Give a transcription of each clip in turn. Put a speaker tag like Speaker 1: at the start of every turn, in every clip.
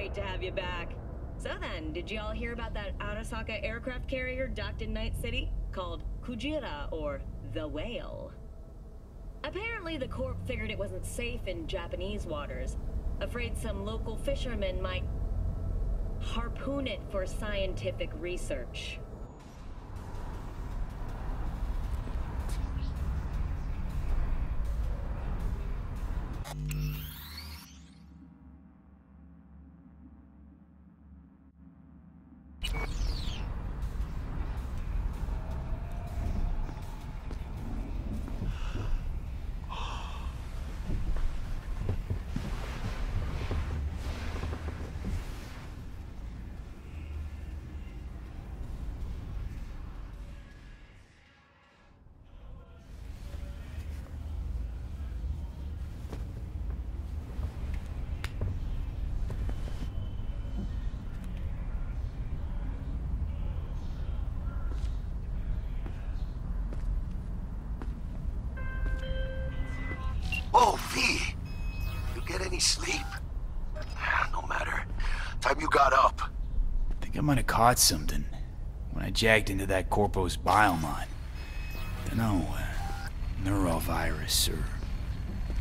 Speaker 1: great to have you back. So then, did y'all hear about that Arasaka aircraft carrier docked in Night City? Called Kujira, or the Whale. Apparently the Corp figured it wasn't safe in Japanese waters. Afraid some local fishermen might harpoon it for scientific research.
Speaker 2: Oh, V! You get any sleep? No matter. Time you got up.
Speaker 3: I think I might have caught something when I jacked into that Corpo's biomon. Dunno, neurovirus or...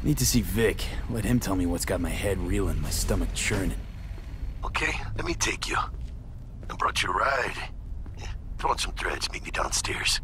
Speaker 3: Need to see Vic. Let him tell me what's got my head reeling, my stomach churning.
Speaker 2: Okay, let me take you. I brought you a ride. Yeah, throw on some threads, meet me downstairs.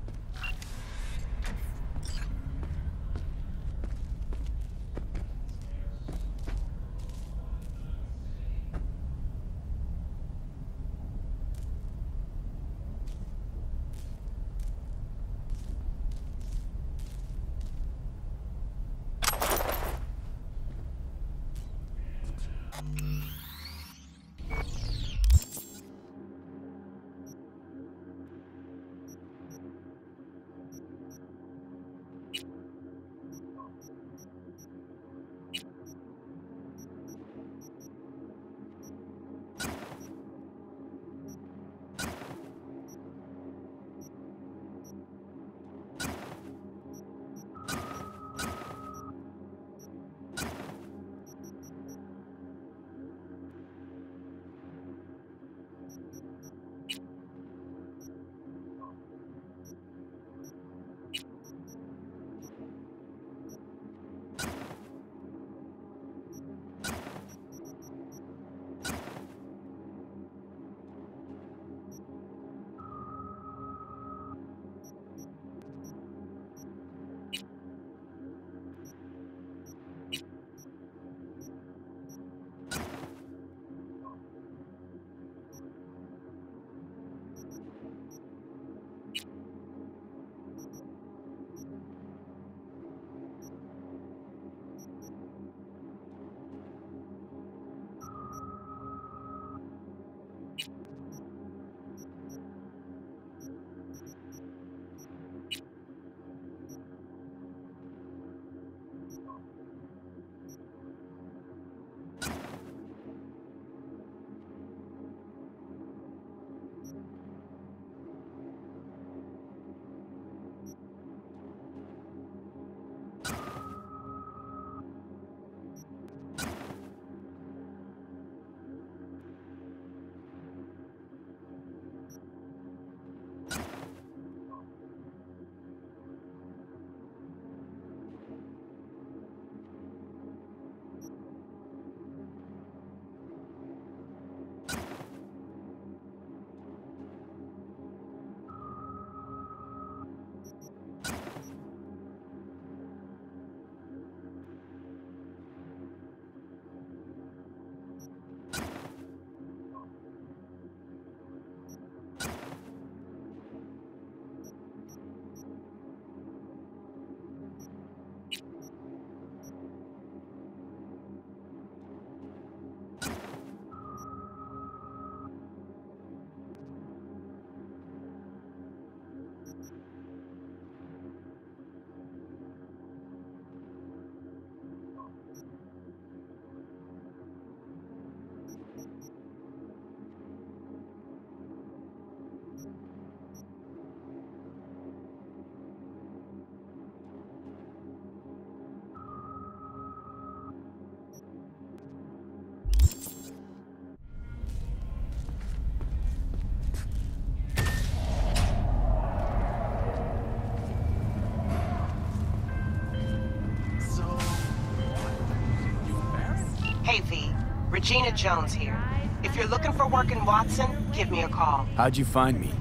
Speaker 4: Hey V, Regina Jones here. If you're looking for work in Watson, give me a call.
Speaker 3: How'd you find me?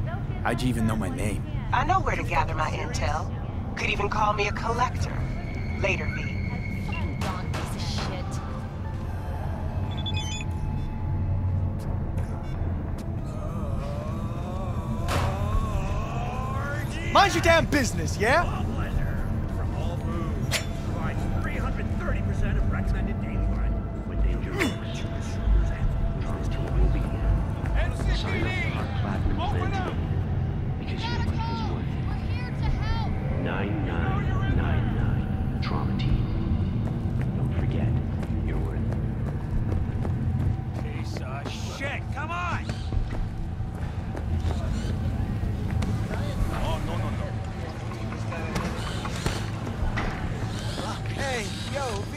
Speaker 3: How'd you even know my name?
Speaker 4: I know where to gather my intel. Could even call me a collector. Later, V.
Speaker 5: Fucking Don piece of shit.
Speaker 6: Mind your damn business, yeah?
Speaker 7: From all foods provides 330% of recommended daily line with danger because your life is worth it.
Speaker 5: We're here to help.
Speaker 7: 9999 Trauma Team. Don't forget, you're worth it.
Speaker 6: Piece of shit, come on! Oh, no. Hey, yo, V.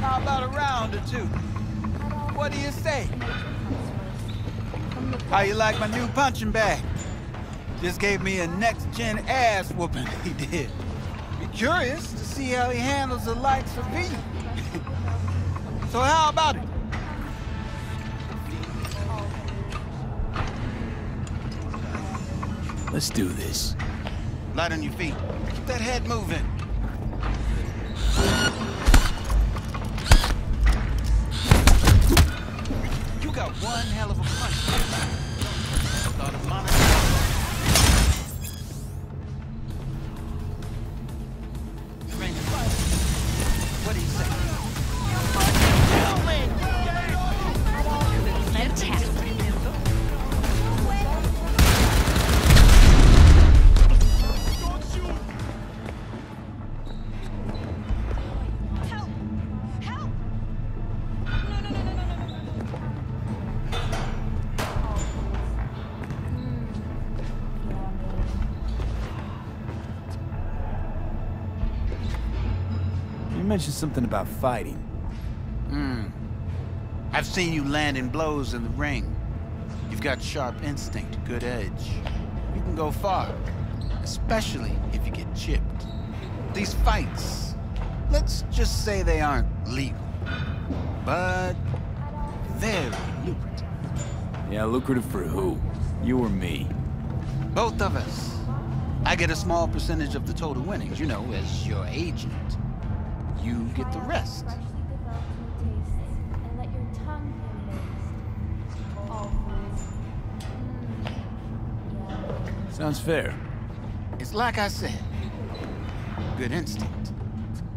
Speaker 6: How about a round or two? What do you say? How you like my new punching bag? Just gave me a next-gen ass whooping, he did. Be curious to see how he handles the likes of V. So how about it?
Speaker 3: Let's do this.
Speaker 6: Light on your feet. Keep that head moving. You got one hell of a punch. Thought of mine. What do you say?
Speaker 5: Fantastic.
Speaker 3: You mentioned something about fighting.
Speaker 6: I've seen you landing blows in the ring. You've got sharp instinct, good edge. You can go far, especially if you get chipped. These fights, let's just say they aren't legal, but very lucrative.
Speaker 3: Yeah, lucrative for who? You or me?
Speaker 6: Both of us. I get a small percentage of the total winnings, you know, as your agent. You get the rest.
Speaker 3: Sounds fair.
Speaker 6: It's like I said, good instinct.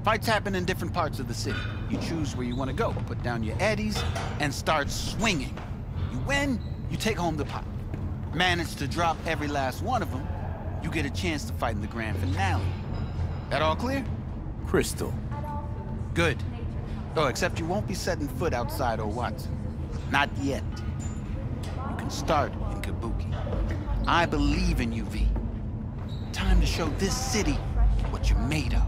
Speaker 6: Fights happen in different parts of the city. You choose where you want to go, put down your eddies, and start swinging. You win, you take home the pot. Manage to drop every last one of them, you get a chance to fight in the grand finale. That all clear?
Speaker 3: Crystal.
Speaker 6: Good. Oh, except you won't be setting foot outside old Watson. Not yet. You can start in Kabuki. I believe in you, V. Time to show this city what you're made of.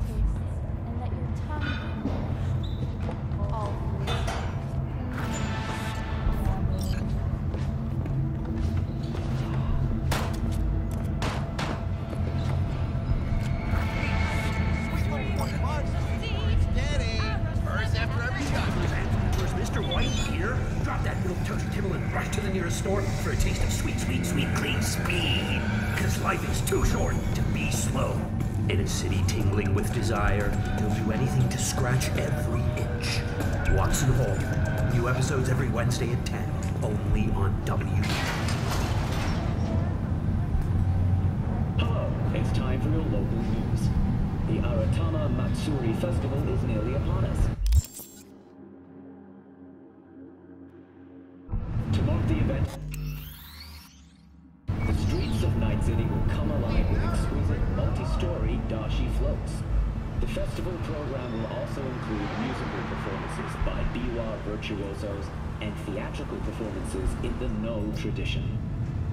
Speaker 7: Rush to the nearest store for a taste of sweet, sweet, sweet, clean speed. Because life is too short to be slow. In a city tingling with desire, he'll do anything to scratch every itch. Watson Hall. New episodes every Wednesday at 10. Only on W. Hello, it's time for your local news. The Aratama Matsuri Festival is nearly upon us. To mark the event, the streets of Night City will come alive with exquisite multi-story dashi floats. The festival program will also include musical performances by biwa virtuosos and theatrical performances in the No tradition.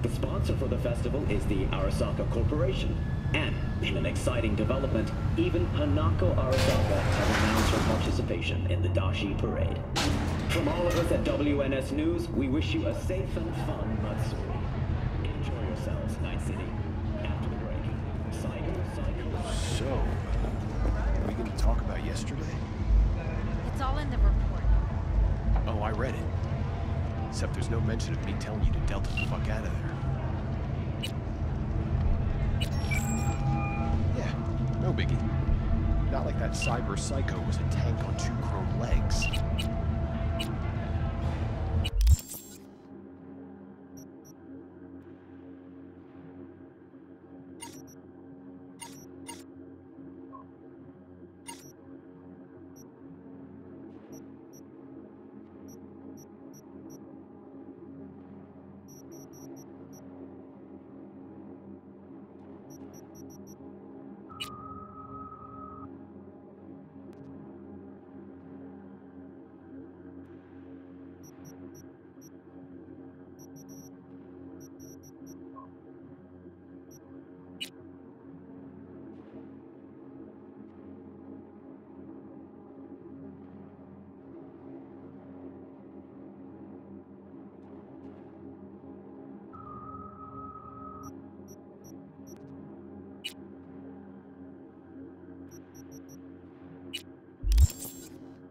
Speaker 7: The sponsor for the festival is the Arasaka Corporation, and in an exciting development, even Hanako Arasaka has announced her participation in the Dashi Parade. From all of us at WNS News, we wish you a safe and fun Matsuri. Enjoy yourselves, Night City. After the break,
Speaker 3: So, are we gonna talk about yesterday?
Speaker 5: It's all in the report.
Speaker 8: Oh, I read it. Except there's no mention of me telling you to Delta the fuck out of there. Yeah, no biggie. Not like that cyber psycho was a tank on 2 chrome legs.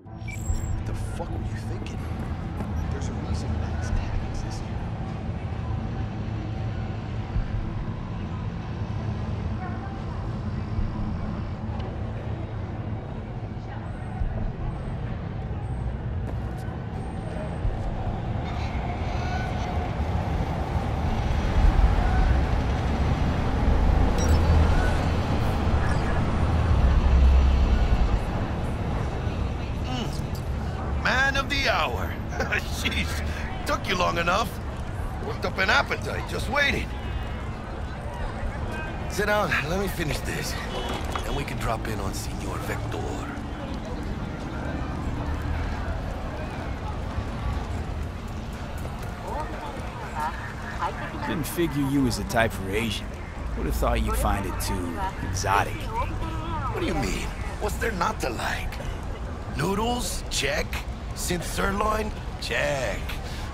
Speaker 8: What the fuck were you thinking? There's a reason Max tags this year.
Speaker 2: Man of the hour. Jeez, took you long enough. Worked up an appetite, just waiting. Sit down, let me finish this. Then we can drop in on Senor Vector.
Speaker 3: Didn't figure you was the type for Asian. Would have thought you'd find it too exotic.
Speaker 2: What do you mean? What's there not to like? Noodles? Check. Synth sirloin? Check.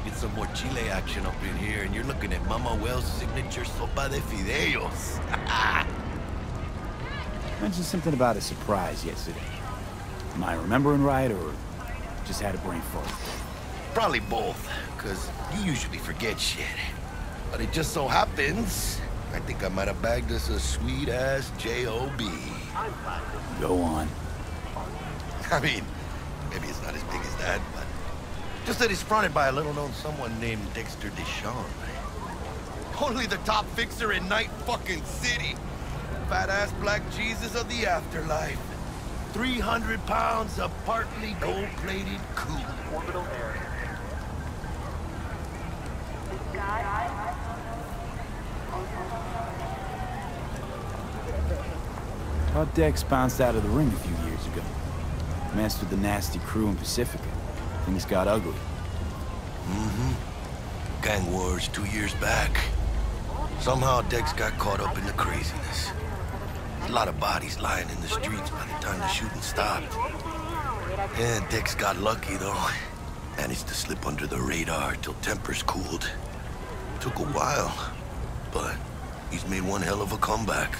Speaker 2: Get some more chile action up in here, and you're looking at Mama Wells' signature sopa de fideos.
Speaker 3: Mentioned something about a surprise yesterday. Am I remembering right, or just had a brain fart?
Speaker 2: Probably both, because you usually forget shit. But it just so happens, I think I might have bagged us a sweet-ass J.O.B.
Speaker 3: Go on.
Speaker 2: I mean, maybe it's not as big as that, but just that it's fronted by a little-known someone named Dexter Deshawn. Only the top fixer in Night fucking City. Fat-ass black Jesus of the afterlife. 300 pounds of partly gold-plated cool.
Speaker 9: Orbital area.
Speaker 3: Thought Dex bounced out of the ring a few years ago. Messed with the nasty crew in Pacifica. Things got ugly.
Speaker 2: Mm-hmm. Gang wars 2 years back. Somehow Dex got caught up in the craziness. A lot of bodies lying in the streets by the time the shooting stopped. Yeah, Dex got lucky though. Managed to slip under the radar till tempers cooled. Took a while, but he's made one hell of a comeback.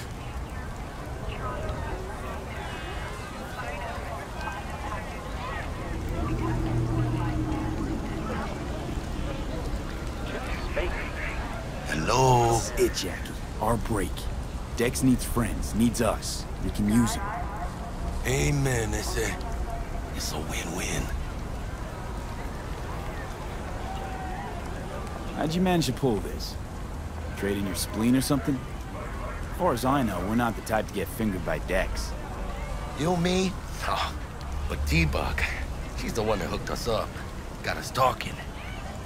Speaker 2: Hello?
Speaker 3: This is it, Jackie. Our break. Dex needs friends, needs us. We can use them.
Speaker 2: Amen. It's a win-win.
Speaker 3: How'd you manage to pull this? Trading your spleen or something? As far as I know, we're not the type to get fingered by Dex.
Speaker 2: You, me? Oh, but T-Bug, she's the one that hooked us up. Got us talking.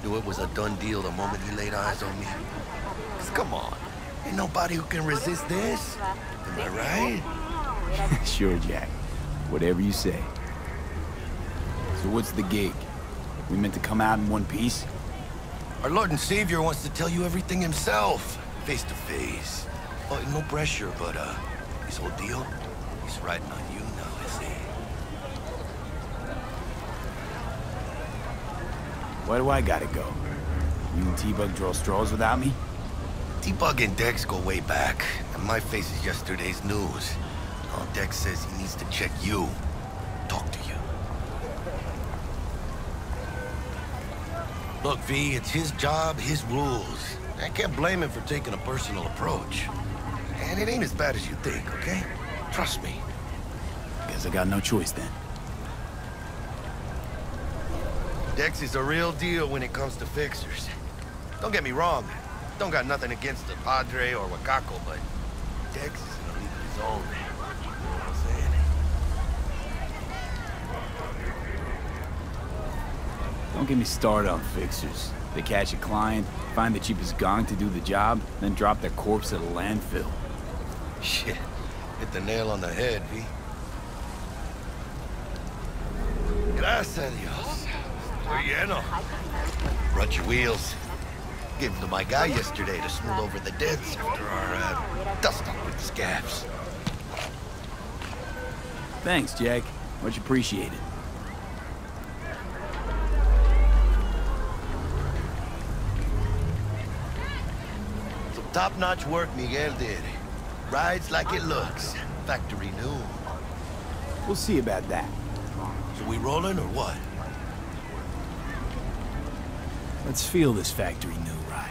Speaker 2: Knew it was a done deal the moment he laid eyes on me. 'Cause come on, ain't nobody who can resist this. Am I right?
Speaker 3: Sure, Jack. Whatever you say. So what's the gig? We meant to come out in one piece?
Speaker 2: Our Lord and Savior wants to tell you everything himself, face to face. Oh, no pressure, but this whole deal, he's riding on you now, is he?
Speaker 3: Why do I gotta go? You and T-Bug draw straws without me?
Speaker 2: T-Bug and Dex go way back, and my face is yesterday's news. Oh, Dex says he needs to check you, talk to you. Look, V, it's his job, his rules. I can't blame him for taking a personal approach. And it ain't as bad as you think, okay? Trust me.
Speaker 3: Guess I got no choice then.
Speaker 2: Dex is a real deal when it comes to fixers. Don't get me wrong. Don't got nothing against the Padre or Wakako, but Dex is in a league of his own. You know what I'm saying?
Speaker 3: Don't get me started on fixers. They catch a client, find the cheapest gong to do the job, then drop their corpse at a landfill.
Speaker 2: Shit. Hit the nail on the head, V. Gracias a Dios. Estoy lleno. Run your wheels. Gave them to my guy yesterday to smooth over the dents after our dust-up with the scabs.
Speaker 3: Thanks, Jack. Much appreciated.
Speaker 2: Some top-notch work Miguel did. Rides like it looks. Factory new.
Speaker 3: We'll see about that.
Speaker 2: So we rolling or what?
Speaker 3: Let's feel this factory new ride.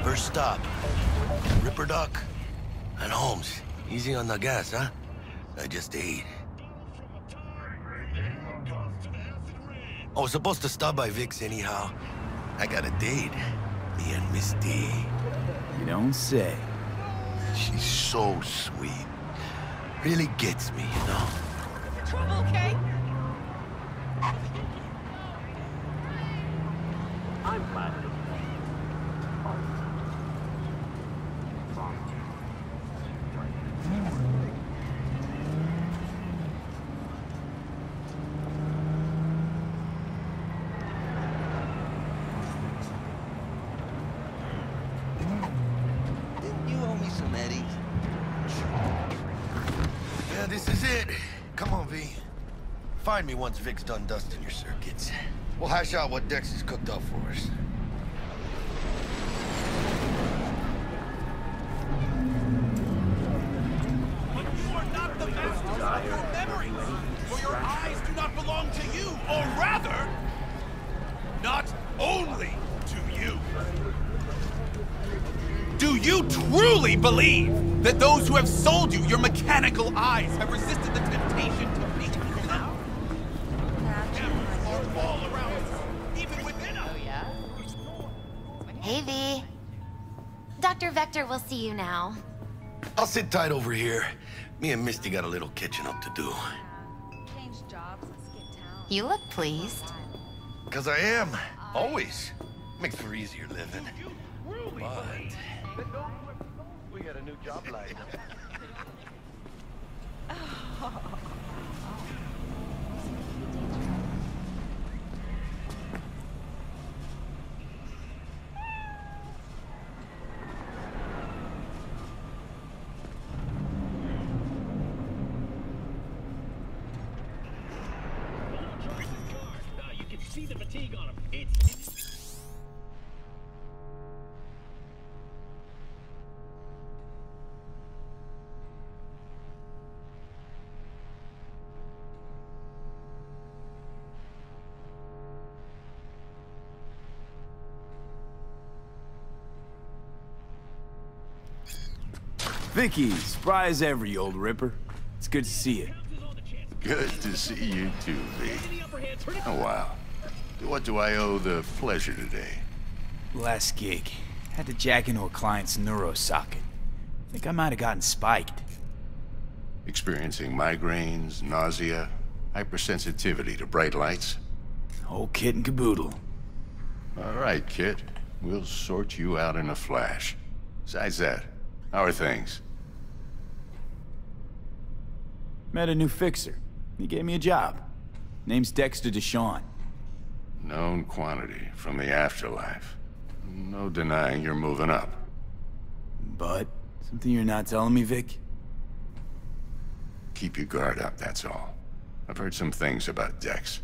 Speaker 2: First stop. Ripper Duck. And Holmes. Easy on the gas, huh? I just ate. I was supposed to stop by Vic's anyhow. I got a date. Me and Misty.
Speaker 3: You don't say.
Speaker 2: She's so sweet. Really gets me, you know?
Speaker 5: Trouble, okay?
Speaker 2: You owe me some Eddies. Yeah, this is it. Come on, V. Find me once Vic's done dusting your circuits. We'll hash out what Dex has cooked up for us.
Speaker 9: But you are not the masters of your memories, for your eyes do not belong to you, or rather, not only to you. Do you truly believe that those who have sold you your mechanical eyes have resisted the temptation to make them? Cameras are all around us, even within us.
Speaker 10: Hey, V. Dr. Vector will see you now.
Speaker 2: I'll sit tight over here. Me and Misty got a little catching up to do.
Speaker 10: You look pleased.
Speaker 2: 'Cause I am. Always. Makes for easier living. But... we got a new job lined up.
Speaker 7: You can see the fatigue on him.
Speaker 3: Vicky, spry as ever, you old ripper. It's good to see you.
Speaker 11: Good to see you too, V. Oh, wow. What do I owe the pleasure today?
Speaker 3: Last gig. Had to jack into a client's neuro socket. Think I might have gotten spiked.
Speaker 11: Experiencing migraines, nausea, hypersensitivity to bright lights?
Speaker 3: Whole kit and caboodle.
Speaker 11: All right, kid. We'll sort you out in a flash. Besides that, how are things?
Speaker 3: Met a new fixer. He gave me a job. Name's Dexter Deshawn.
Speaker 11: Known quantity from the afterlife. No denying you're moving up.
Speaker 3: But, something you're not telling me, Vic?
Speaker 11: Keep your guard up, that's all. I've heard some things about Dex.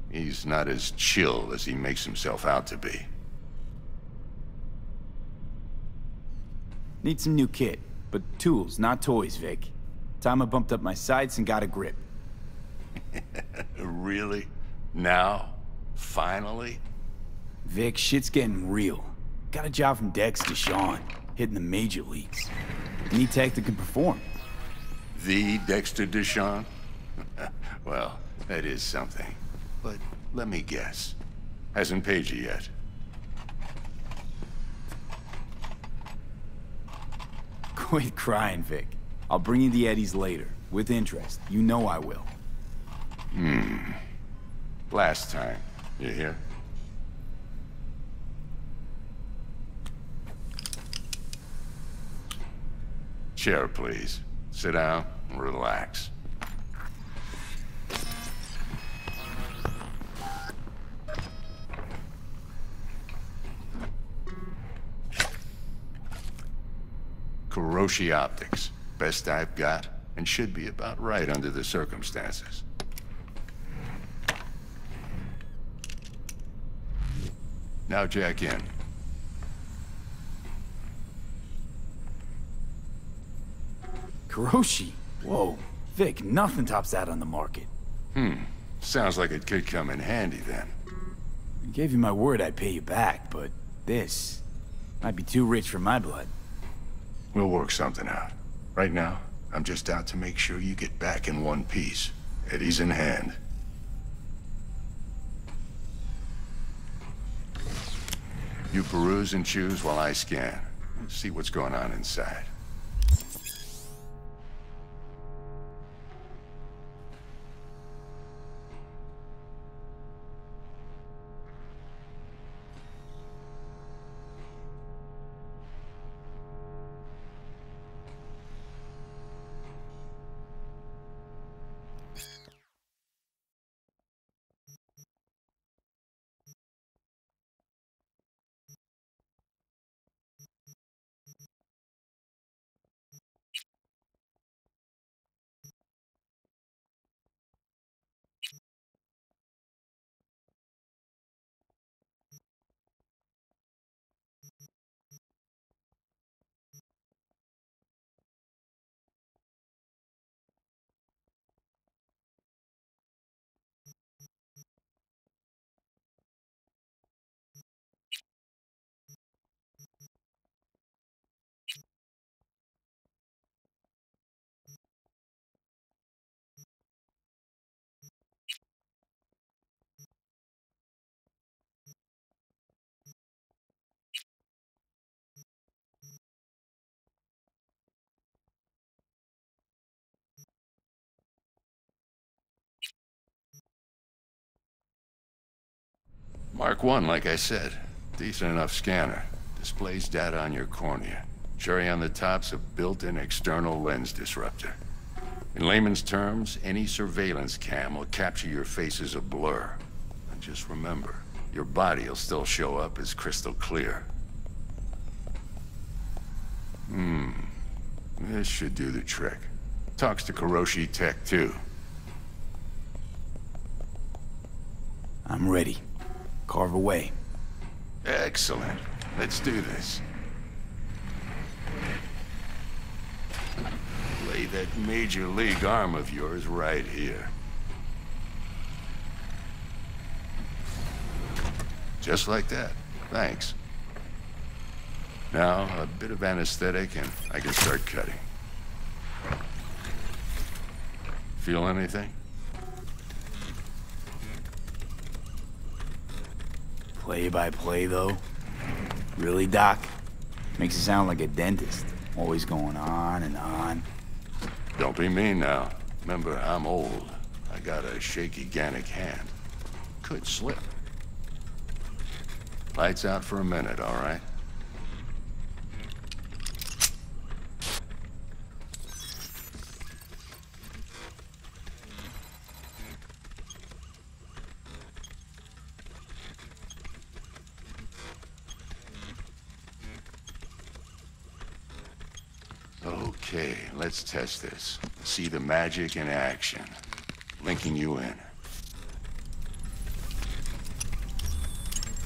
Speaker 11: He's not as chill as he makes himself out to be.
Speaker 3: Need some new kit, but tools, not toys, Vic. Time I bumped up my sights and got a grip.
Speaker 11: Really? Now? Finally?
Speaker 3: Vic, shit's getting real. Got a job from Dex to Sean, hitting the major leagues. Need tech that can perform.
Speaker 11: The Dexter Deshawn? Well, that is something. But let me guess. Hasn't paid you yet.
Speaker 3: Quit crying, Vic. I'll bring you the eddies later, with interest. You know I will.
Speaker 11: Last time. You hear? Chair, please. Sit down and relax. Kuroshi Optics. Best I've got, and should be about right under the circumstances. Now jack in.
Speaker 3: Kuroshi? Whoa. Vic, nothing tops that on the market.
Speaker 11: Sounds like it could come in handy then.
Speaker 3: I gave you my word I'd pay you back, but this might be too rich for my blood.
Speaker 11: We'll work something out. Right now, I'm just out to make sure you get back in one piece. Eddie's in hand. You peruse and choose while I scan. See what's going on inside. Mark 1, like I said. Decent enough scanner. Displays data on your cornea. Cherry on the top's a built-in external lens disruptor. In layman's terms, any surveillance cam will capture your face as a blur. And just remember, your body will still show up as crystal clear. This should do the trick. Talks to Kuroshi Tech, too.
Speaker 3: I'm ready. Carve away.
Speaker 11: Excellent. Let's do this. Lay that major league arm of yours right here. Just like that. Thanks. Now, a bit of anesthetic and I can start cutting. Feel anything?
Speaker 3: Play by play, though? Really, Doc? Makes you sound like a dentist. Always going on and on.
Speaker 11: Don't be mean now. Remember, I'm old. I got a shaky Gannic hand. Could slip. Lights out for a minute, all right? Okay, let's test this. See the magic in action. Linking you in.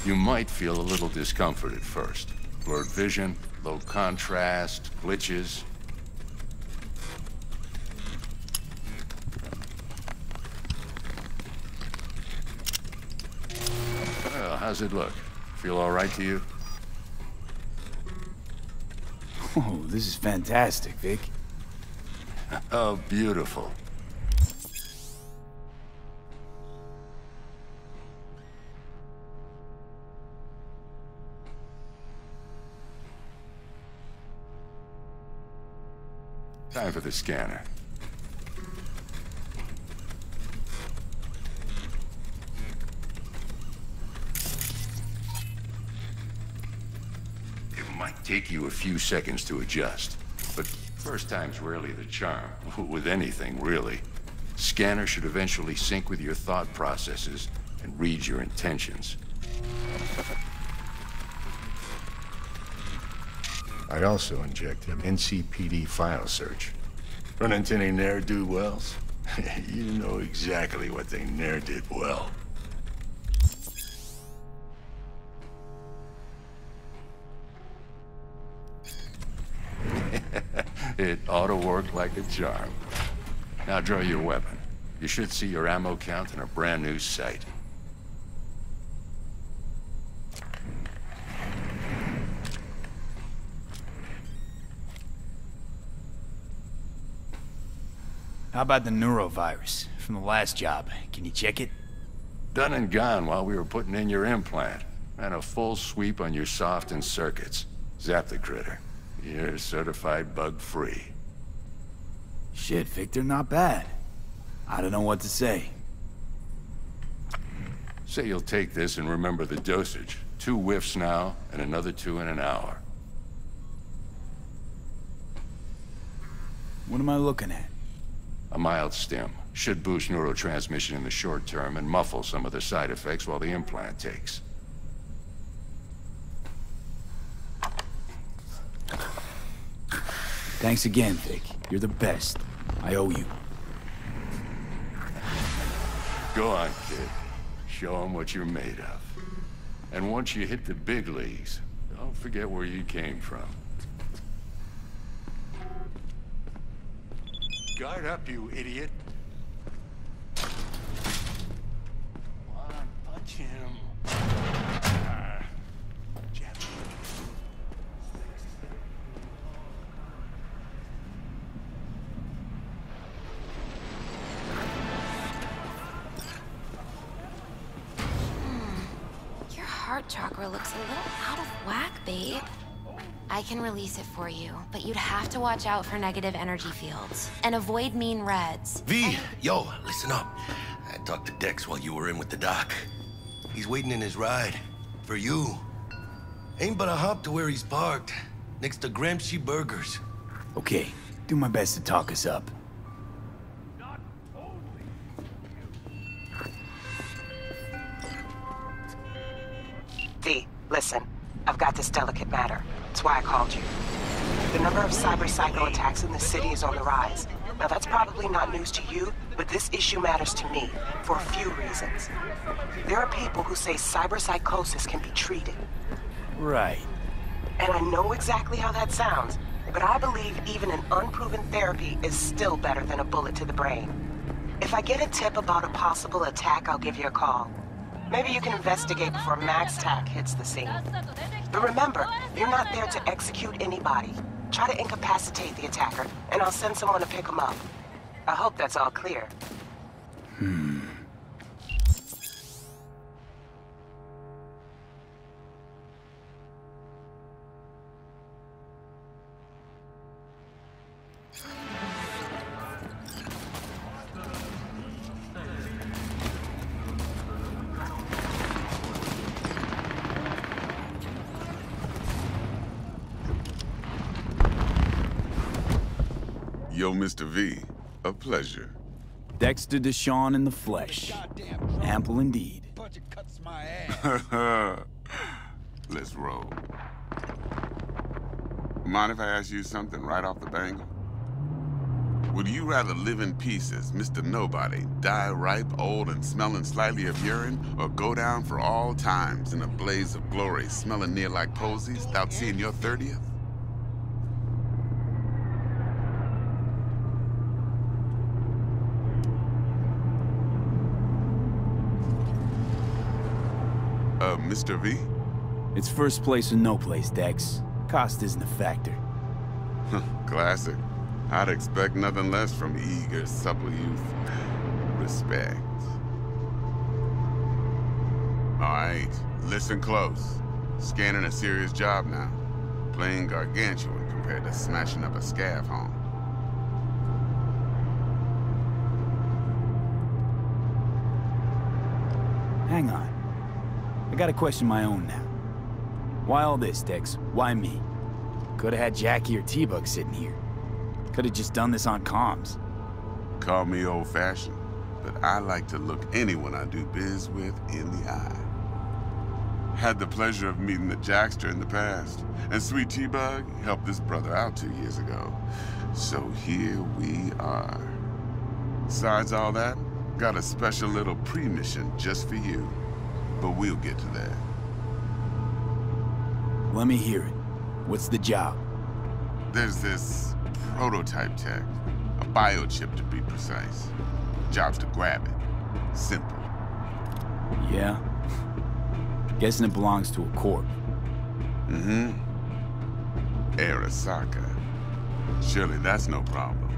Speaker 11: You might feel a little discomfort at first. Blurred vision, low contrast, glitches. Well, how's it look? Feel all right to you?
Speaker 3: Oh, this is fantastic, Vic.
Speaker 11: Oh, beautiful. Time for the scanner. It might take you a few seconds to adjust, but first time's rarely the charm. With anything, really. Scanner should eventually sync with your thought processes and read your intentions. I also inject an NCPD file search. Run into any ne'er-do-wells? You know exactly what they ne'er did well. It ought to work like a charm. Now draw your weapon. You should see your ammo count in a brand new sight.
Speaker 3: How about the neurovirus from the last job? Can you check it?
Speaker 11: Done and gone while we were putting in your implant. Ran a full sweep on your soft and circuits. Zap the critter. You're certified bug-free.
Speaker 3: Shit, Victor, not bad. I don't know what to say.
Speaker 11: Say you'll take this and remember the dosage. 2 whiffs now, and another 2 in an hour.
Speaker 3: What am I looking at?
Speaker 11: A mild stim. Should boost neurotransmission in the short term and muffle some of the side effects while the implant takes.
Speaker 3: Thanks again, Vic. You're the best. I owe you.
Speaker 11: Go on, kid. Show them what you're made of. And once you hit the big leagues, don't forget where you came from. Guard up, you idiot. Come on, punch him. Jab.
Speaker 10: Your heart chakra looks a little out of whack, babe. I can release it for you, but you'd have to watch out for negative energy fields. And avoid mean reds.
Speaker 2: V, yo, listen up. I talked to Dex while you were in with the doc. He's waiting in his ride. For you. Ain't but a hop to where he's parked. Next to Gramsci Burgers.
Speaker 3: Okay, do my best to talk us up.
Speaker 4: V, listen. I've got this delicate matter. That's why I called you. The number of cyber-psycho attacks in the city is on the rise. Now that's probably not news to you, but this issue matters to me for a few reasons. There are people who say cyberpsychosis can be treated.
Speaker 3: Right.
Speaker 4: And I know exactly how that sounds, but I believe even an unproven therapy is still better than a bullet to the brain. If I get a tip about a possible attack, I'll give you a call. Maybe you can investigate before Max Tack hits the scene. But remember, you're not there to execute anybody. Try to incapacitate the attacker, and I'll send someone to pick him up. I hope that's all clear.
Speaker 12: Yo, Mr. V, a pleasure.
Speaker 3: Dexter Deshawn in the flesh. Ample indeed.
Speaker 12: Let's roll. Mind if I ask you something right off the bangle? Would you rather live in pieces, Mr. Nobody, die ripe, old, and smelling slightly of urine, or go down for all times in a blaze of glory, smelling near like posies, without seeing your 30th? Mr. V?
Speaker 3: It's first place or no place, Dex. Cost isn't a factor.
Speaker 12: Classic. I'd expect nothing less from eager, supple youth. Respect. Alright, listen close. Scanning a serious job now. Playing gargantuan compared to smashing up a scav home.
Speaker 3: Hang on. I got a question of my own now. Why all this, Dex? Why me? Could've had Jackie or T-Bug sitting here. Could've just done this on comms.
Speaker 12: Call me old-fashioned, but I like to look anyone I do biz with in the eye. Had the pleasure of meeting the Jackster in the past, and Sweet T-Bug helped this brother out 2 years ago. So here we are. Besides all that, got a special little pre-mission just for you. But we'll get to that.
Speaker 3: Let me hear it. What's the job?
Speaker 12: There's this prototype tech. A biochip to be precise. Job's to grab it. Simple.
Speaker 3: Yeah? Guessing it belongs to a corp.
Speaker 12: Mm-hmm. Arasaka. Surely that's no problem.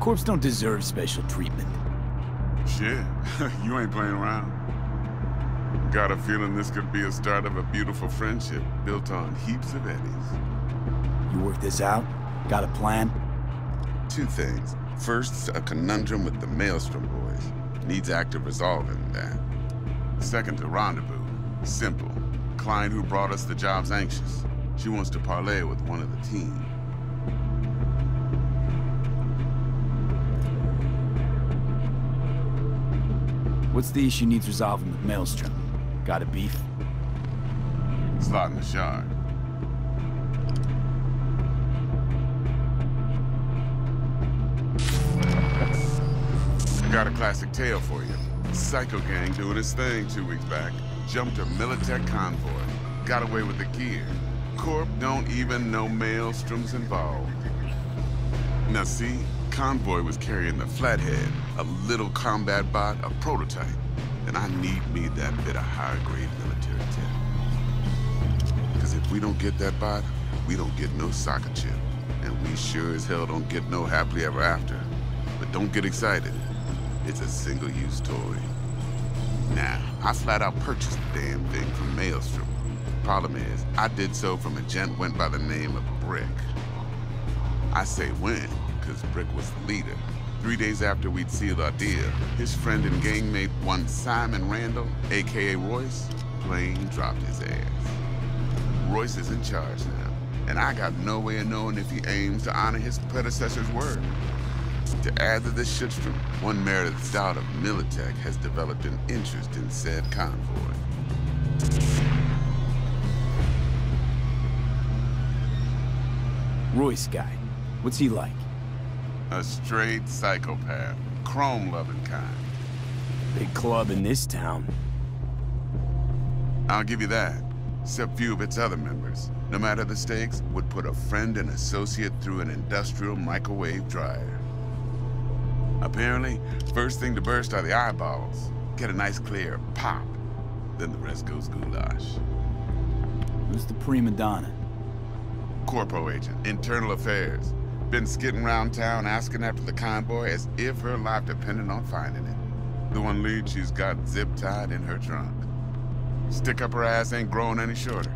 Speaker 3: Corps don't deserve special treatment.
Speaker 12: Shit, you ain't playing around. Got a feeling this could be a start of a beautiful friendship built on heaps of eddies.
Speaker 3: You work this out? Got a plan?
Speaker 12: 2 things. First, a conundrum with the Maelstrom boys. Needs active resolving that. Second, a rendezvous. Simple. Client who brought us the job's anxious. She wants to parlay with one of the team.
Speaker 3: What's the issue needs resolving with Maelstrom? Got a beef?
Speaker 12: Slot in the shard. Got a classic tale for you. Psycho gang doing his thing 2 weeks back. Jumped a Militech convoy. Got away with the gear. Corp don't even know Maelstrom's involved. Now see, Convoy was carrying the Flathead, a little combat bot, a prototype. And I need me that bit of higher-grade military tech. Because if we don't get that bot, we don't get no soccer chip. And we sure as hell don't get no happily ever after. But don't get excited. It's a single-use toy. Now, I flat-out purchased the damn thing from Maelstrom. Problem is, I did so from a gent went by the name of Brick. I say when, because Brick was the leader. 3 days after we'd sealed our deal, his friend and gangmate, one Simon Randall, a.k.a. Royce, plain dropped his ass. Royce is in charge now, and I got no way of knowing if he aims to honor his predecessor's word. To add to this shitstorm, one Meredith Dowd of Militech has developed an interest in said convoy.
Speaker 3: Royce guy. What's he like?
Speaker 12: A straight psychopath. Chrome-loving kind.
Speaker 3: Big club in this town.
Speaker 12: I'll give you that. Except few of its other members, no matter the stakes, would put a friend and associate through an industrial microwave dryer. Apparently, first thing to burst are the eyeballs. Get a nice clear pop. Then the rest goes goulash.
Speaker 3: Who's the prima donna?
Speaker 12: Corpo agent, internal affairs. Been skidding around town asking after the convoy as if her life depended on finding it. The one lead she's got zip-tied in her trunk. Stick up her ass ain't growing any shorter,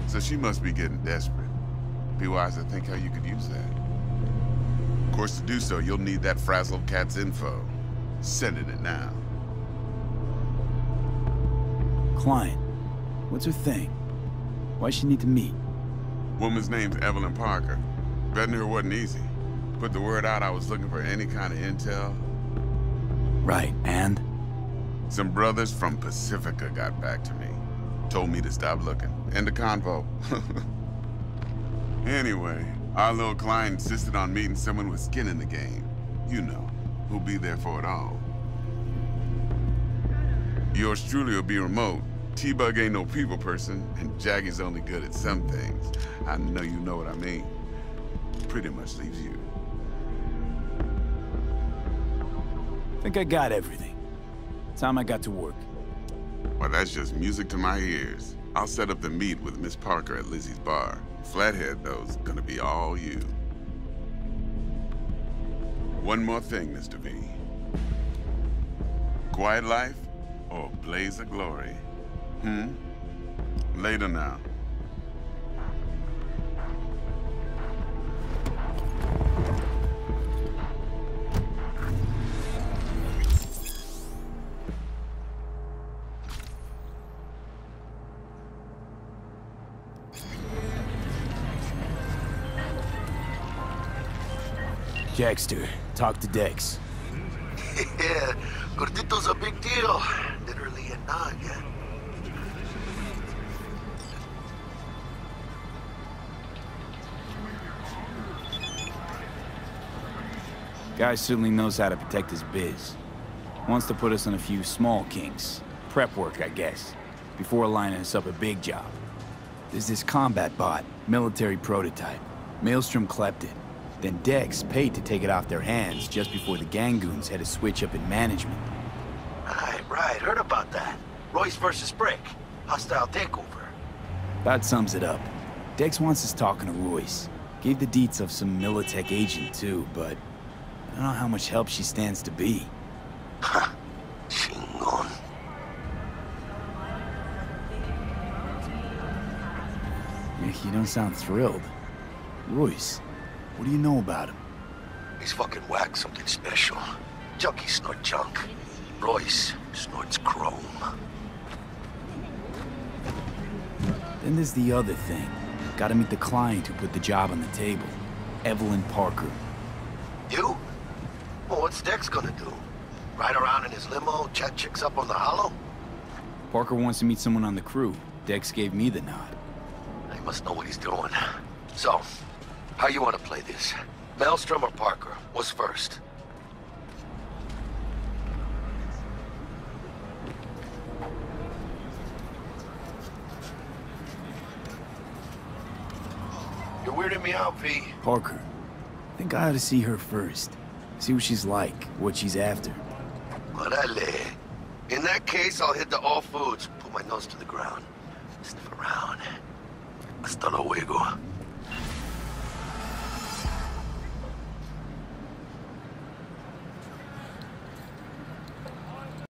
Speaker 12: so she must be getting desperate. Be wise to think how you could use that. Of course, to do so, you'll need that frazzled cat's info. Sending it now.
Speaker 3: Client. What's her thing? Why she need to meet?
Speaker 12: Woman's name's Evelyn Parker. Vetting her wasn't easy. Put the word out I was looking for any kind of intel.
Speaker 3: Right, and?
Speaker 12: Some brothers from Pacifica got back to me. Told me to stop looking. End of convo. Anyway, our little client insisted on meeting someone with skin in the game. You know, who'll be there for it all. Yours truly will be remote. T-Bug ain't no people person, and Jaggy's only good at some things. I know you know what I mean. Pretty much leaves you.
Speaker 3: Think I got everything. Time I got to work.
Speaker 12: Well, that's just music to my ears. I'll set up the meet with Miss Parker at Lizzie's bar. Flathead, though's gonna be all you. One more thing, Mr. V. Quiet life or blaze of glory? Later now.
Speaker 3: Jackster, talk to Dex.
Speaker 2: Yeah, Gordito's a big deal. Literally and not, yeah.
Speaker 3: Guy certainly knows how to protect his biz. Wants to put us on a few small kinks. Prep work, I guess. Before lining us up a big job. There's this combat bot, military prototype. Maelstrom clept it. Then Dex paid to take it off their hands just before the Gangoons had a switch up in management.
Speaker 2: Right, heard about that. Royce versus Brick. Hostile takeover.
Speaker 3: That sums it up. Dex wants us talking to Royce. Gave the deets of some Militech agent too, but I don't know how much help she stands to be.
Speaker 2: Ha! Chingon.
Speaker 3: You don't sound thrilled. Royce, what do you know about him?
Speaker 2: He's fucking whack, something special. Junkies snort junk. Royce snorts chrome.
Speaker 3: Then there's the other thing. Gotta meet the client who put the job on the table. Evelyn Parker.
Speaker 2: You? Well, what's Dex gonna do? Ride around in his limo, chat chicks up on the hollow?
Speaker 3: Parker wants to meet someone on the crew. Dex gave me the nod.
Speaker 2: He must know what he's doing. So, how you want to play this? Maelstrom or Parker? What's first? You're weirding me out, V.
Speaker 3: Parker. I think I ought to see her first. See what she's like, what she's after.
Speaker 2: Orale. In that case, I'll hit the all foods. Put my nose to the ground. Sniff around. Hasta luego.